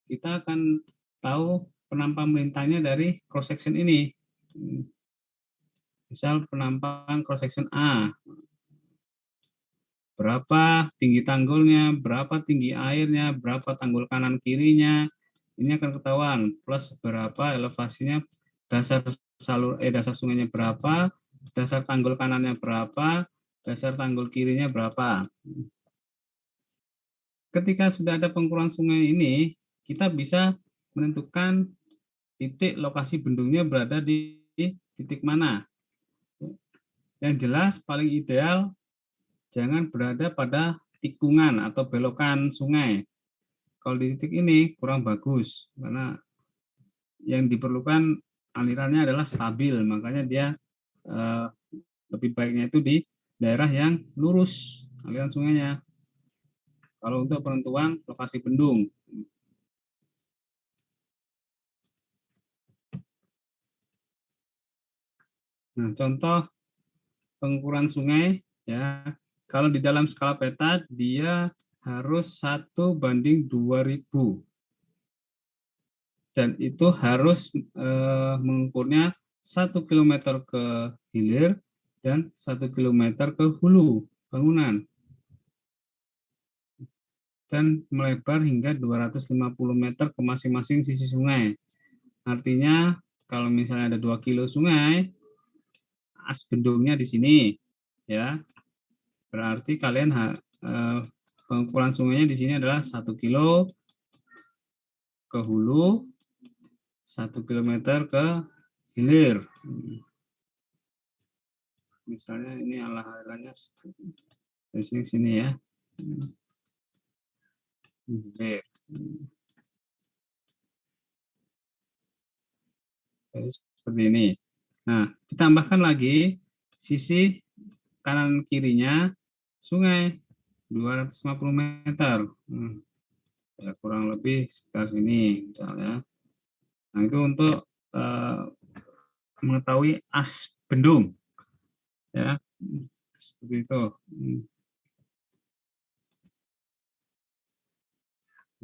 kita akan tahu penampang melintangnya dari cross section ini. Misal penampang cross section A, berapa tinggi tanggulnya, berapa tinggi airnya, berapa tanggul kanan kirinya, ini akan ketahuan, plus berapa elevasinya, dasar sungainya berapa, dasar tanggul kanannya berapa, dasar tanggul kirinya berapa. Ketika sudah ada pengukuran sungai ini, kita bisa menentukan titik lokasi bendungnya berada di titik mana. Yang jelas paling ideal jangan berada pada tikungan atau belokan sungai. Kalau di titik ini kurang bagus karena yang diperlukan alirannya adalah stabil, makanya dia lebih baiknya itu di daerah yang lurus aliran sungainya. Kalau untuk penentuan lokasi bendung. Nah, contoh pengukuran sungai ya. Kalau di dalam skala peta dia harus 1:2000. Dan itu harus mengukurnya 1 km ke hilir dan 1 km ke hulu bangunan. Dan melebar hingga 250 meter ke masing-masing sisi sungai. Artinya kalau misalnya ada 2 kilo sungai, as bendungnya di sini, ya. Berarti kalian pengukuran sungainya di sini adalah 1 kilo ke hulu, 1 kilometer ke hilir. Misalnya ini alirannya dari sini ke sini ya. Hilir. Seperti ini. Nah, ditambahkan lagi sisi kanan kirinya sungai 250 meter. Ya, kurang lebih sekitar sini misalnya. Nah, itu untuk mengetahui as bendung. Ya. Seperti itu.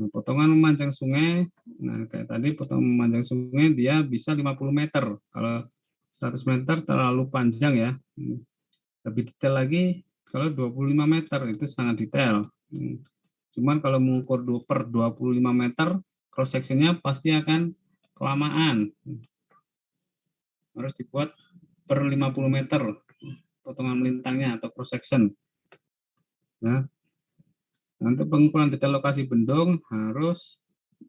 Nah, potongan memanjang sungai, nah kayak tadi potongan memanjang sungai dia bisa 50 meter. Kalau 100 meter terlalu panjang ya. Lebih detail lagi kalau 25 meter itu sangat detail. Cuman kalau mengukur 2/25 meter, cross sectionnya pasti akan kelamaan. Harus dibuat per 50 meter potongan melintangnya atau cross section. Nah, untuk pengukuran detail lokasi bendung harus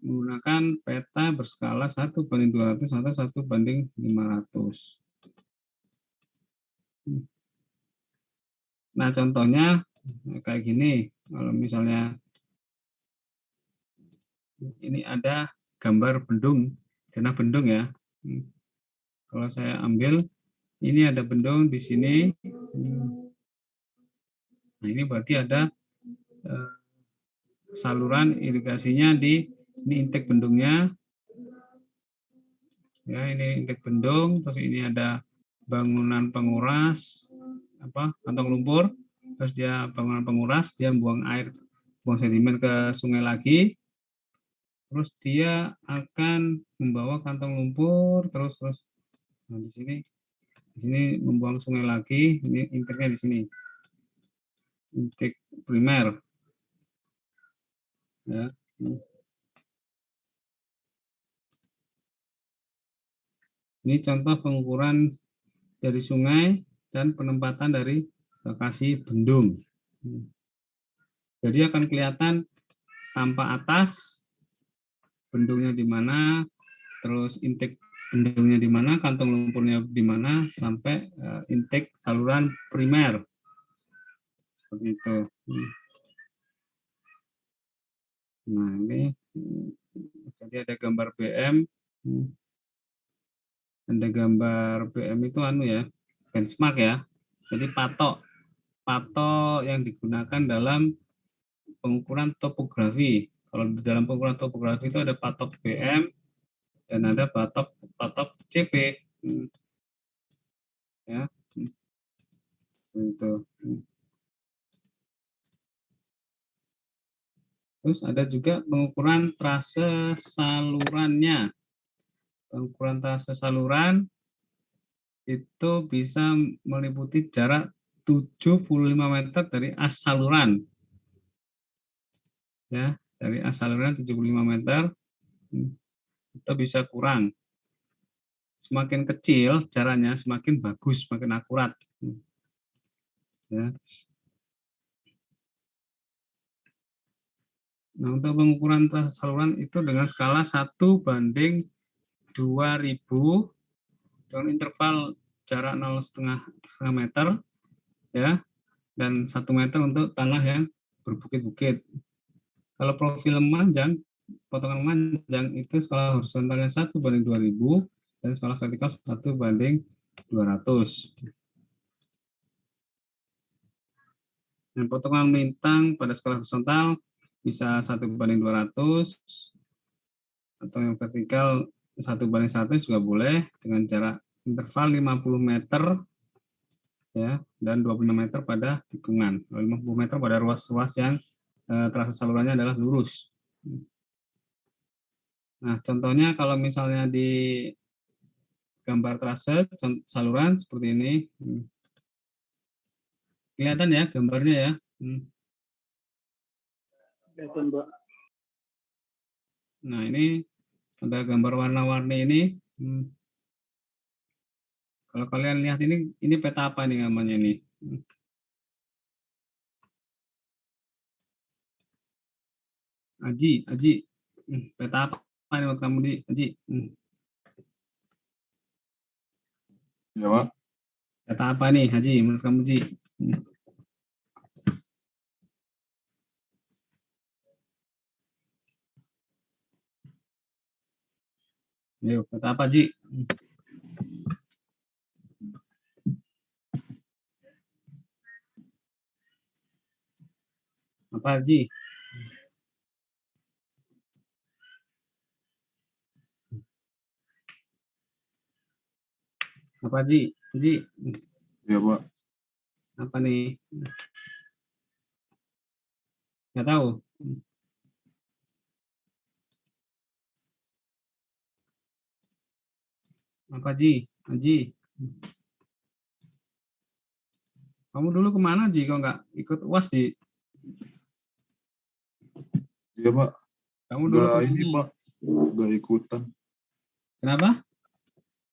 menggunakan peta berskala 1:200 atau 1:500. Nah, contohnya kayak gini. Kalau misalnya ini ada gambar bendung, tanah bendung ya. Kalau saya ambil, ini ada bendung di sini. Nah, ini berarti ada saluran irigasinya di ini intake bendungnya. Ya, ini intake bendung, terus ini ada bangunan penguras kantong lumpur, terus dia bangunan penguras, dia buang air, buang sedimen ke sungai lagi. Terus dia akan membawa kantong lumpur terus. Nah, di sini membuang sungai lagi, ini intake-nya di sini. Intake primer. Ya. Ini contoh pengukuran dari sungai dan penempatan dari lokasi bendung. Jadi akan kelihatan tampak atas bendungnya di mana, terus intake bendungnya di mana, kantong lumpurnya di mana, sampai intake saluran primer. Seperti itu. Nah, ini jadi ada gambar BM. Ada gambar BM itu ya, benchmark ya. Jadi patok yang digunakan dalam pengukuran topografi. Kalau di dalam pengukuran topografi itu ada patok BM dan ada patok CP. Ya. Itu. Terus ada juga pengukuran trase salurannya. Pengukuran trase saluran itu bisa meliputi jarak 75 meter dari as saluran. Ya, dari as saluran 75 meter. Itu bisa kurang. Semakin kecil jaraknya, semakin bagus, semakin akurat. Ya. Nah, untuk pengukuran trase saluran itu dengan skala 1:2000 dengan interval jarak 0,5 meter ya, dan 1 meter untuk tanah yang berbukit-bukit. Kalau profil memanjang, potongan memanjang itu skala horizontalnya 1:2000 dan skala vertikal 1:200. Nah, potongan melintang pada skala horizontal bisa 1:200 atau yang vertikal 1:1 juga boleh dengan jarak interval 50 meter ya dan 25 meter pada tikungan. 50 meter pada ruas-ruas yang trase salurannya adalah lurus. Nah, contohnya kalau misalnya di gambar trase saluran seperti ini. Kelihatan ya gambarnya ya. Nah, ini ada gambar warna-warni ini. Kalau kalian lihat ini peta apa nih namanya nih? Aji. Peta apa nih menurut kamu di Aji? Ya, Pak. Peta apa nih Haji menurut kamu Ji? Ayo, peta apa Ji? Apa Ji? Apa Ji? Ji? Ya, Pak. Apa nih? Nggak tahu. Apa Ji? Haji? Kamu dulu kemana Ji? Kok nggak ikut UAS Ji? Iya, Pak. Kamu dulu Nggak kemana? ini, Pak. Nggak ikutan. Kenapa?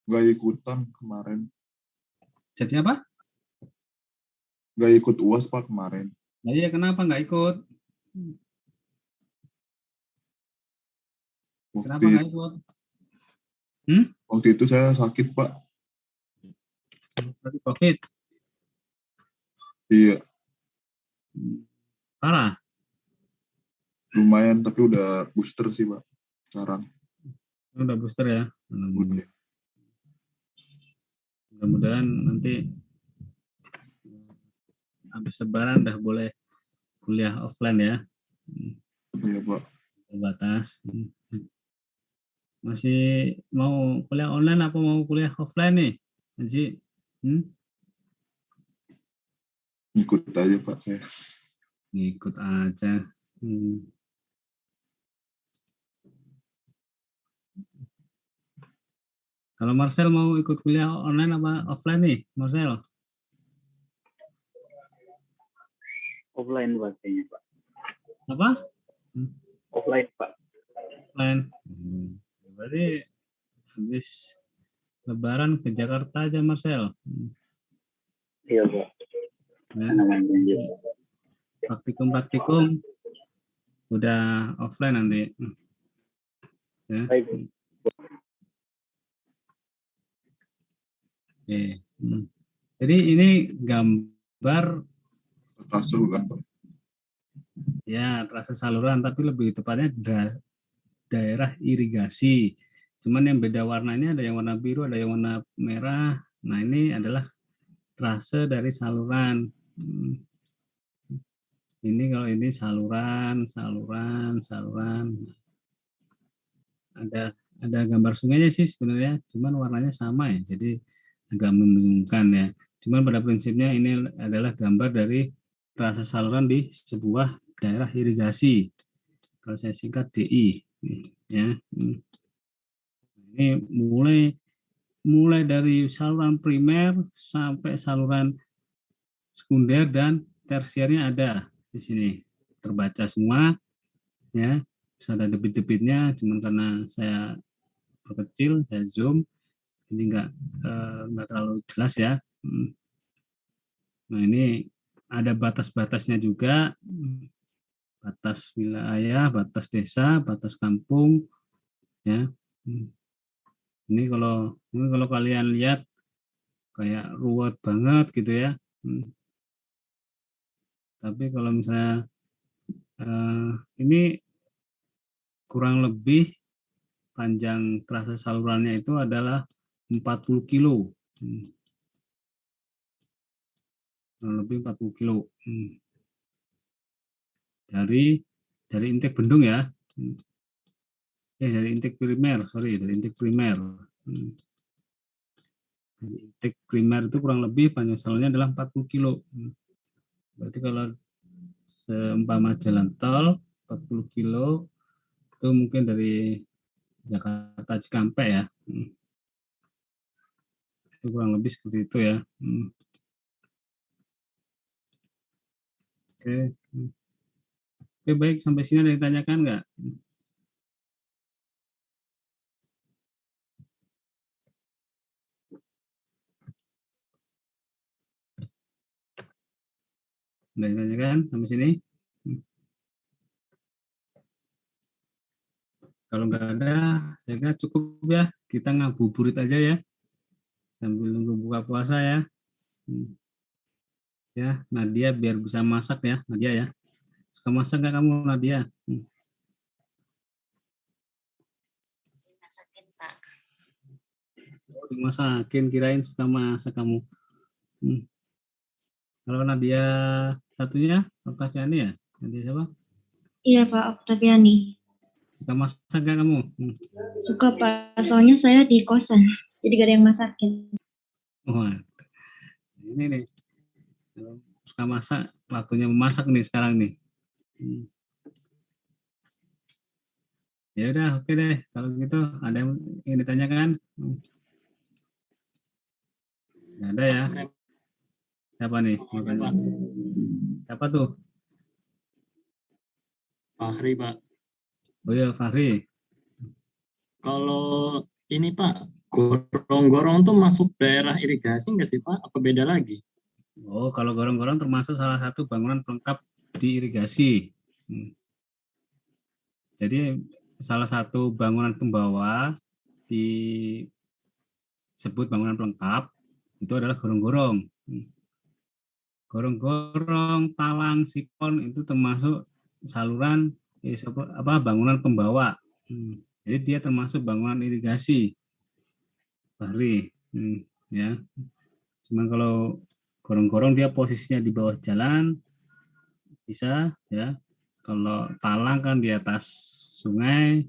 Nggak ikutan kemarin. Jadi apa? Nggak ikut UAS, Pak, kemarin. Nah, iya, kenapa nggak ikut? Kenapa nggak ikut? Waktu itu saya sakit, Pak. Berarti COVID? Iya. Parah? Lumayan, tapi udah booster sih, Pak. Sekarang. Udah booster ya? Udah. Mudah-mudahan nanti habis lebaran udah boleh kuliah offline ya. Iya, Pak. Terbatas. Masih mau kuliah online apa mau kuliah offline nih, Haji? Ikut aja, Pak, saya. Ngikut aja. Kalau Marcel mau ikut kuliah online apa offline nih, Marcel? Offline pastinya, Pak. Apa? Offline, Pak. Offline. Berarti habis lebaran ke Jakarta aja, Marcel. Iya, Pak. Ya. Praktikum udah offline nanti. Ya. Oke. Jadi ini gambar trase bukan, Pak? Ya, trase saluran, tapi lebih tepatnya daerah irigasi. Cuman yang beda warnanya, ada yang warna biru, ada yang warna merah. Nah, ini adalah trase dari saluran. Ini kalau ini saluran. Ada gambar sungainya sih sebenarnya, cuman warnanya sama ya, jadi agak membingungkan ya. Cuman pada prinsipnya ini adalah gambar dari trase saluran di sebuah daerah irigasi. Kalau saya singkat DI, ya. Ini mulai dari saluran primer sampai saluran sekunder dan tersiernya ada di sini, terbaca semua, ya. Ada debit-debitnya, cuman karena saya perkecil, saya zoom, ini nggak terlalu jelas ya. Nah, ini ada batas-batasnya juga, batas wilayah, batas desa, batas kampung, ya. Ini kalau kalian lihat kayak ruwet banget gitu ya. Tapi kalau misalnya ini kurang lebih panjang trase salurannya itu adalah 40 kilo. Kurang lebih 40 kilo. dari intake bendung ya. Dari intake primer, dari intake primer. Intake primer itu kurang lebih panjang salurnya adalah 40 kilo. Berarti kalau seumpama jalan tol 40 kilo itu mungkin dari Jakarta Cikampek ya. Itu kurang lebih seperti itu ya. Oke. Oke, baik, sampai sini ada yang ditanyakan nggak? Ada yang ditanyakan sampai sini? Kalau nggak ada, saya kira cukup ya. Kita ngabuburit aja ya. Sambil nunggu buka puasa ya. Ya, Nadia biar bisa masak ya, Nadia ya. Suka masak nggak kamu, Nadia? Masakin, Pak. Oh, dimasakin, kirain suka masak kamu. Kalau Nadia satunya, Oktaviani ya? Nadia siapa? Iya Pak, Oktaviani. Suka masak nggak kamu? Suka Pak, soalnya saya di kosan, jadi gak ada yang masakin. Oh, ini nih. Suka masak, waktunya memasak nih sekarang nih. Ya udah, oke deh. Kalau gitu ada yang ingin ditanyakan? Nggak ada ya? Siapa nih? Siapa tuh? Fahri, Pak. Oh iya, Fahri. Kalau ini Pak, gorong-gorong tuh masuk daerah irigasi nggak sih Pak? Apa beda lagi? Oh, kalau gorong-gorong termasuk salah satu bangunan pelengkap di irigasi. Jadi salah satu bangunan pembawa disebut bangunan pelengkap itu adalah gorong-gorong. Gorong-gorong, talang, sipon itu termasuk saluran bangunan pembawa. Jadi dia termasuk bangunan irigasi. Fahri, ya. Cuman kalau gorong-gorong dia posisinya di bawah jalan bisa ya. Kalau talang kan di atas sungai.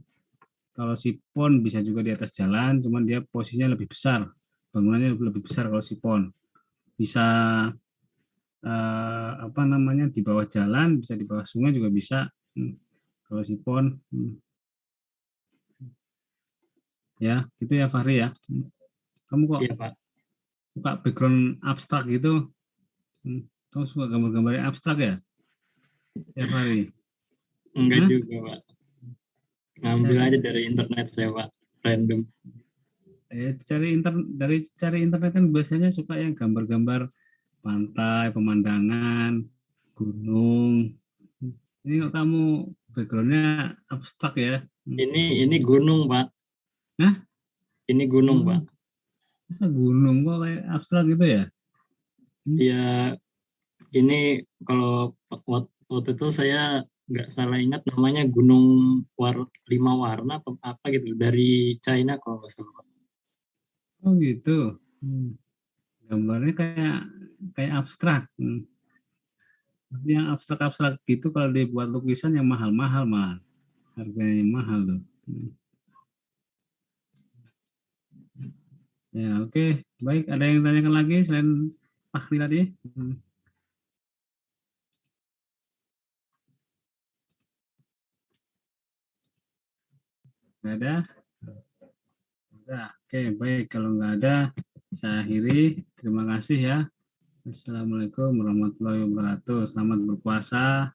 Kalau sipon bisa juga di atas jalan, cuman dia posisinya lebih besar. Bangunannya lebih besar kalau sipon. Bisa di bawah jalan, bisa di bawah sungai juga bisa. Kalau sipon ya, gitu ya Fahri ya. Kamu kok iya, Pak. Suka background abstrak gitu? Kamu suka gambar-gambar abstrak ya? Ya Fahri? Enggak juga Pak. Ngambil aja dari internet saya Pak, random. Cari internet kan biasanya suka yang gambar-gambar pantai, pemandangan, gunung. Ini kok kamu backgroundnya abstrak ya? Ini gunung Pak. Hah? Ini gunung Pak. Masa gunung kok kayak abstrak gitu ya? Iya, ini kalau waktu itu saya nggak salah ingat namanya Gunung 5 warna apa gitu dari China kalau nggak salah. Oh gitu. Gambarnya kayak abstrak. Tapi yang abstrak-abstrak gitu kalau dibuat lukisan yang mahal-mahal mah. Harganya mahal tuh. Ya oke. Baik, ada yang tanyakan lagi selain Fahri tadi? Nggak ada? Udah. Oke, baik. Kalau nggak ada, saya akhiri. Terima kasih ya. Assalamualaikum warahmatullahi wabarakatuh. Selamat berpuasa.